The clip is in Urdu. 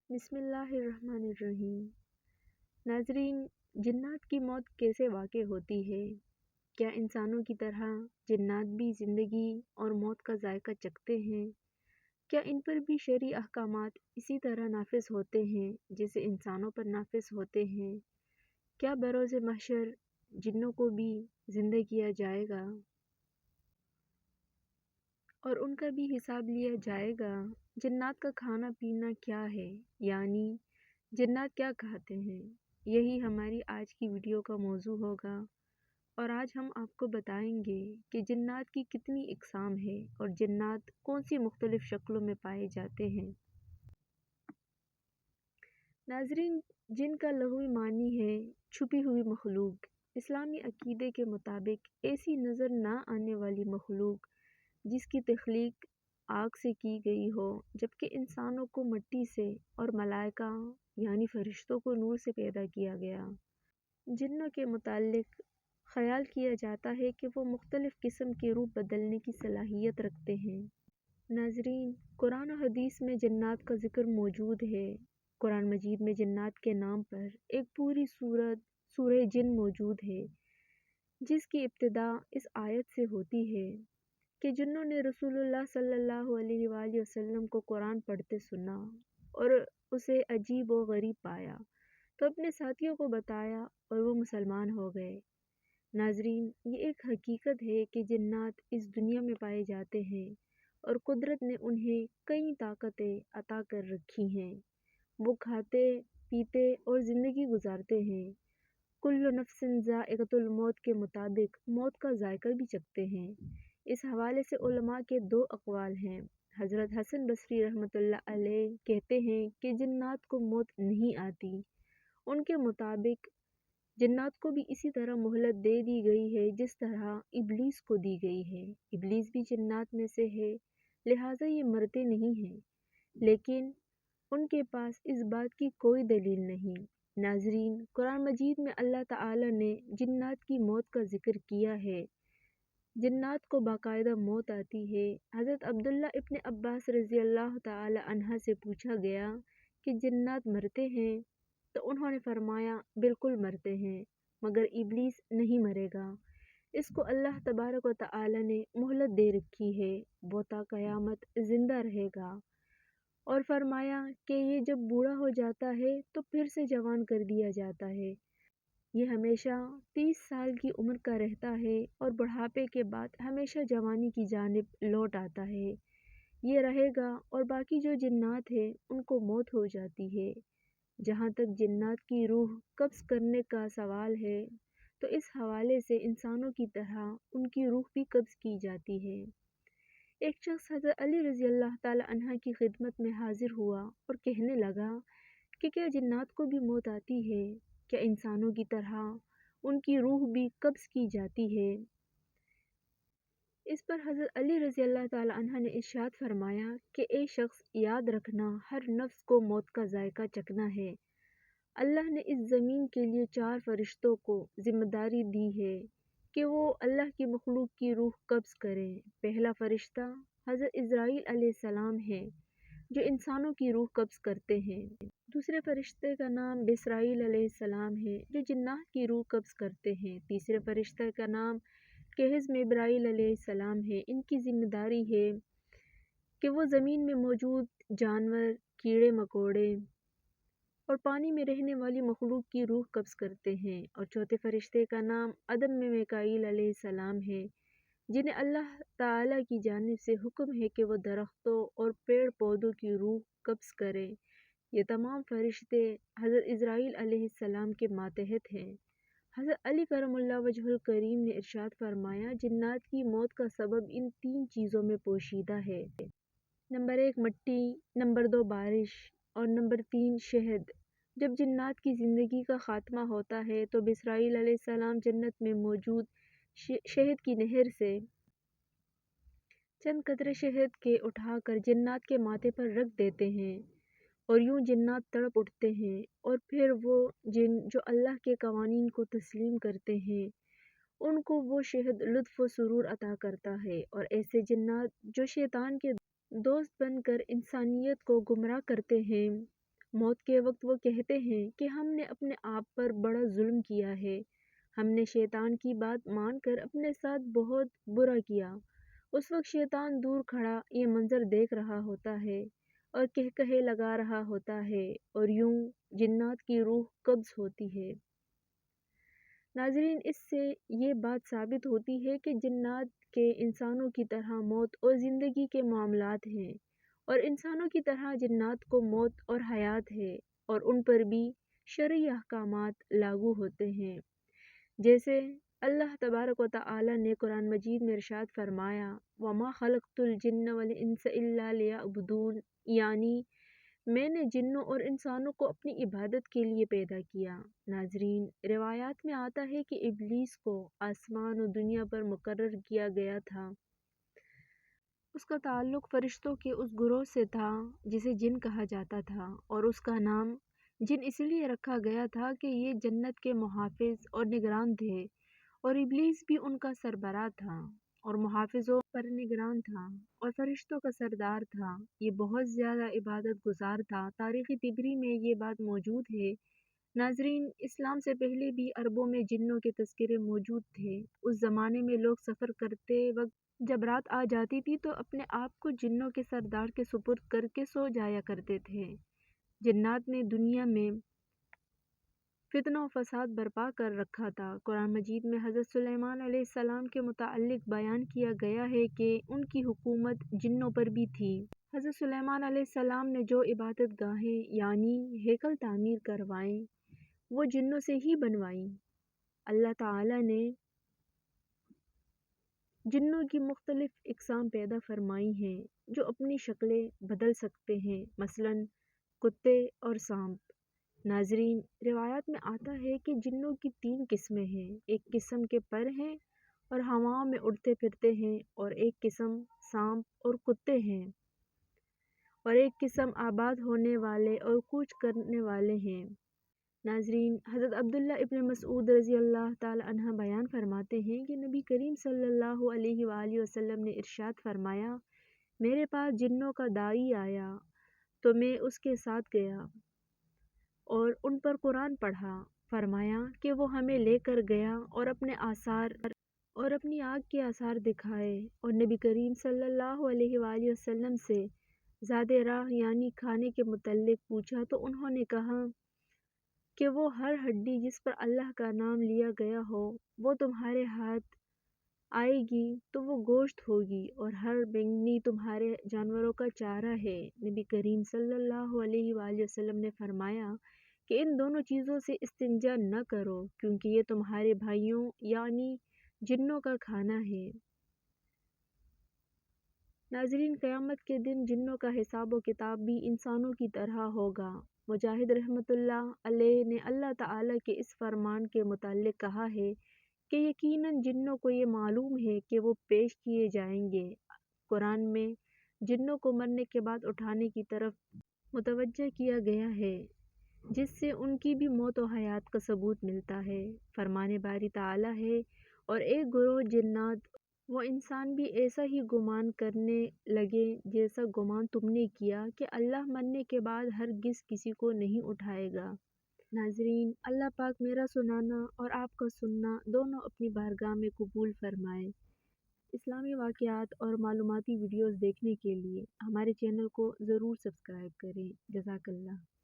بسم اللہ الرحمن الرحیم۔ ناظرین، جنات کی موت کیسے واقع ہوتی ہے؟ کیا انسانوں کی طرح جنات بھی زندگی اور موت کا ذائقہ چکھتے ہیں؟ کیا ان پر بھی شرعی احکامات اسی طرح نافذ ہوتے ہیں جیسے انسانوں پر نافذ ہوتے ہیں؟ کیا بروز محشر جنوں کو بھی زندہ کیا جائے گا اور ان کا بھی حساب لیا جائے گا؟ جنات کا کھانا پینا کیا ہے، یعنی جنات کیا کھاتے ہیں؟ یہی ہماری آج کی ویڈیو کا موضوع ہوگا، اور آج ہم آپ کو بتائیں گے کہ جنات کی کتنی اقسام ہے اور جنات کون سی مختلف شکلوں میں پائے جاتے ہیں۔ ناظرین، جن کا لغوی معنی ہے چھپی ہوئی مخلوق۔ اسلامی عقیدے کے مطابق ایسی نظر نہ آنے والی مخلوق جس کی تخلیق آگ سے کی گئی ہو، جبکہ انسانوں کو مٹی سے اور ملائکہ یعنی فرشتوں کو نور سے پیدا کیا گیا۔ جنوں کے متعلق خیال کیا جاتا ہے کہ وہ مختلف قسم کے روپ بدلنے کی صلاحیت رکھتے ہیں۔ ناظرین، قرآن و حدیث میں جنات کا ذکر موجود ہے۔ قرآن مجید میں جنات کے نام پر ایک پوری سورہ جن موجود ہے، جس کی ابتدا اس آیت سے ہوتی ہے کہ جنوں نے رسول اللہ صلی اللہ علیہ وآلہ وسلم کو قرآن پڑھتے سنا اور اسے عجیب و غریب پایا تو اپنے ساتھیوں کو بتایا اور وہ مسلمان ہو گئے۔ ناظرین، یہ ایک حقیقت ہے کہ جنات اس دنیا میں پائے جاتے ہیں اور قدرت نے انہیں کئی طاقتیں عطا کر رکھی ہیں۔ وہ کھاتے، پیتے اور زندگی گزارتے ہیں۔ کل نفس ذائقۃ الموت کے مطابق موت کا ذائقہ بھی چکھتے ہیں۔ اس حوالے سے علماء کے دو اقوال ہیں۔ حضرت حسن بصری رحمۃ اللہ علیہ کہتے ہیں کہ جنات کو موت نہیں آتی۔ ان کے مطابق جنات کو بھی اسی طرح مہلت دے دی گئی ہے جس طرح ابلیس کو دی گئی ہے۔ ابلیس بھی جنات میں سے ہے، لہٰذا یہ مرتے نہیں ہیں، لیکن ان کے پاس اس بات کی کوئی دلیل نہیں۔ ناظرین، قرآن مجید میں اللہ تعالی نے جنات کی موت کا ذکر کیا ہے۔ جنات کو باقاعدہ موت آتی ہے۔ حضرت عبداللہ ابن عباس رضی اللہ تعالی عنہ سے پوچھا گیا کہ جنات مرتے ہیں؟ تو انہوں نے فرمایا، بالکل مرتے ہیں، مگر ابلیس نہیں مرے گا۔ اس کو اللہ تبارک و تعالی نے مہلت دے رکھی ہے، وہ تا قیامت زندہ رہے گا، اور فرمایا کہ یہ جب بوڑھا ہو جاتا ہے تو پھر سے جوان کر دیا جاتا ہے۔ یہ ہمیشہ 30 سال کی عمر کا رہتا ہے اور بڑھاپے کے بعد ہمیشہ جوانی کی جانب لوٹ آتا ہے۔ یہ رہے گا، اور باقی جو جنات ہیں ان کو موت ہو جاتی ہے۔ جہاں تک جنات کی روح قبض کرنے کا سوال ہے تو اس حوالے سے انسانوں کی طرح ان کی روح بھی قبض کی جاتی ہے۔ ایک شخص حضرت علی رضی اللہ تعالی عنہ کی خدمت میں حاضر ہوا اور کہنے لگا کہ کیا جنات کو بھی موت آتی ہے؟ کیا انسانوں کی طرح ان کی روح بھی قبض کی جاتی ہے؟ اس پر حضرت علی رضی اللہ تعالی عنہ نے ارشاد فرمایا کہ اے شخص، یاد رکھنا، ہر نفس کو موت کا ذائقہ چکھنا ہے۔ اللہ نے اس زمین کے لیے 4 فرشتوں کو ذمہ داری دی ہے کہ وہ اللہ کی مخلوق کی روح قبض کریں۔ پہلا فرشتہ حضرت اسرائیل علیہ السلام ہے جو انسانوں کی روح قبض کرتے ہیں۔ دوسرے فرشتے کا نام بسرائیل علیہ السلام ہے جو جنات کی روح قبض کرتے ہیں۔ تیسرے فرشتے کا نام کہز میبرائیل علیہ السلام ہے۔ ان کی ذمہ داری ہے کہ وہ زمین میں موجود جانور، کیڑے مکوڑے اور پانی میں رہنے والی مخلوق کی روح قبض کرتے ہیں۔ اور چوتھے فرشتے کا نام عدم میں میکائیل علیہ السلام ہے جنہیں اللہ تعالی کی جانب سے حکم ہے کہ وہ درختوں اور پیڑ پودوں کی روح قبض کریں۔ یہ تمام فرشتے حضرت اسرائیل علیہ السلام کے ماتحت ہیں۔ حضرت علی کرم اللہ وجہہ الکریم نے ارشاد فرمایا، جنات کی موت کا سبب ان 3 چیزوں میں پوشیدہ ہے۔ نمبر 1 مٹی، نمبر 2 بارش اور نمبر 3 شہد۔ جب جنات کی زندگی کا خاتمہ ہوتا ہے تو بسرائیل علیہ السلام جنت میں موجود شہد کی نہر سے چند قطرے شہد کے اٹھا کر جنات کے ماتھے پر رکھ دیتے ہیں، اور یوں جنات تڑپ اٹھتے ہیں، اور پھر وہ جن جو اللہ کے قوانین کو تسلیم کرتے ہیں ان کو وہ شہد لطف و سرور عطا کرتا ہے، اور ایسے جنات جو شیطان کے دوست بن کر انسانیت کو گمراہ کرتے ہیں موت کے وقت وہ کہتے ہیں کہ ہم نے اپنے آپ پر بڑا ظلم کیا ہے، ہم نے شیطان کی بات مان کر اپنے ساتھ بہت برا کیا۔ اس وقت شیطان دور کھڑا یہ منظر دیکھ رہا ہوتا ہے اور کہے لگا رہا ہوتا ہے اور یوں جنات کی روح قبض ہوتی ہے۔ ناظرین، اس سے یہ بات ثابت ہوتی ہے کہ جنات کے انسانوں کی طرح موت اور زندگی کے معاملات ہیں، اور انسانوں کی طرح جنات کو موت اور حیات ہے، اور ان پر بھی شرعی احکامات لاگو ہوتے ہیں۔ جیسے اللہ تبارک و تعالی نے قرآن مجید میں ارشاد فرمایا، وَمَا خَلَقْتُ الْجِنَّ وَالْإِنسَ إِلَّا لِيَعْبُدُونِ، یعنی میں نے جنوں اور انسانوں کو اپنی عبادت کے لیے پیدا کیا۔ ناظرین، روایات میں آتا ہے کہ ابلیس کو آسمان و دنیا پر مقرر کیا گیا تھا۔ اس کا تعلق فرشتوں کے اس گروہ سے تھا جسے جن کہا جاتا تھا، اور اس کا نام جن اس لیے رکھا گیا تھا کہ یہ جنت کے محافظ اور نگران تھے، اور ابلیس بھی ان کا سربراہ تھا اور محافظوں پر نگران تھا اور فرشتوں کا سردار تھا۔ یہ بہت زیادہ عبادت گزار تھا۔ تاریخ طبری میں یہ بات موجود ہے۔ ناظرین، اسلام سے پہلے بھی عربوں میں جنوں کے تذکرے موجود تھے۔ اس زمانے میں لوگ سفر کرتے وقت جب رات آ جاتی تھی تو اپنے آپ کو جنوں کے سردار کے سپرد کر کے سو جایا کرتے تھے۔ جنات نے دنیا میں فتنہ و فساد برپا کر رکھا تھا۔ قرآن مجید میں حضرت سلیمان علیہ السلام کے متعلق بیان کیا گیا ہے کہ ان کی حکومت جنوں پر بھی تھی۔ حضرت سلیمان علیہ السلام نے جو عبادت گاہیں یعنی ہیکل تعمیر کروائیں وہ جنوں سے ہی بنوائیں۔ اللہ تعالی نے جنوں کی مختلف اقسام پیدا فرمائی ہیں جو اپنی شکلیں بدل سکتے ہیں، مثلاً کتے اور سانپ۔ ناظرین، روایات میں آتا ہے کہ جنوں کی 3 قسمیں ہیں۔ ایک قسم کے پر ہیں اور ہواؤں میں اڑتے پھرتے ہیں، اور ایک قسم سانپ اور کتے ہیں، اور ایک قسم آباد ہونے والے اور کوچ کرنے والے ہیں۔ ناظرین، حضرت عبداللہ ابن مسعود رضی اللہ تعالی عنہ بیان فرماتے ہیں کہ نبی کریم صلی اللہ علیہ وآلہ وسلم نے ارشاد فرمایا، میرے پاس جنوں کا داعی آیا تو میں اس کے ساتھ گیا اور ان پر قرآن پڑھا۔ فرمایا کہ وہ ہمیں لے کر گیا اور اپنے آثار اور اپنی آنکھ کے آثار دکھائے، اور نبی کریم صلی اللہ علیہ وآلہ وسلم سے زاد راہ یعنی کھانے کے متعلق پوچھا تو انہوں نے کہا کہ وہ ہر ہڈی جس پر اللہ کا نام لیا گیا ہو وہ تمہارے ہاتھ آئے گی تو وہ گوشت ہوگی، اور ہر بینگنی تمہارے جانوروں کا چارہ ہے۔ نبی کریم صلی اللہ علیہ وآلہ وسلم نے فرمایا کہ ان دونوں چیزوں سے استنجا نہ کرو کیونکہ یہ تمہارے بھائیوں یعنی جنوں کا کھانا ہے۔ ناظرین، قیامت کے دن جنوں کا حساب و کتاب بھی انسانوں کی طرح ہوگا۔ مجاہد رحمۃ اللہ علیہ نے اللہ تعالی کے اس فرمان کے متعلق کہا ہے کہ یقیناً جنوں کو یہ معلوم ہے کہ وہ پیش کیے جائیں گے۔ قرآن میں جنوں کو مرنے کے بعد اٹھانے کی طرف متوجہ کیا گیا ہے جس سے ان کی بھی موت و حیات کا ثبوت ملتا ہے۔ فرمان باری تعالی ہے، اور ایک گروہ جنات وہ انسان بھی ایسا ہی گمان کرنے لگے جیسا گمان تم نے کیا کہ اللہ مرنے کے بعد ہرگز کسی کو نہیں اٹھائے گا۔ ناظرین، اللہ پاک میرا سنانا اور آپ کا سننا دونوں اپنی بارگاہ میں قبول فرمائے۔ اسلامی واقعات اور معلوماتی ویڈیوز دیکھنے کے لیے ہمارے چینل کو ضرور سبسکرائب کریں۔ جزاک اللہ۔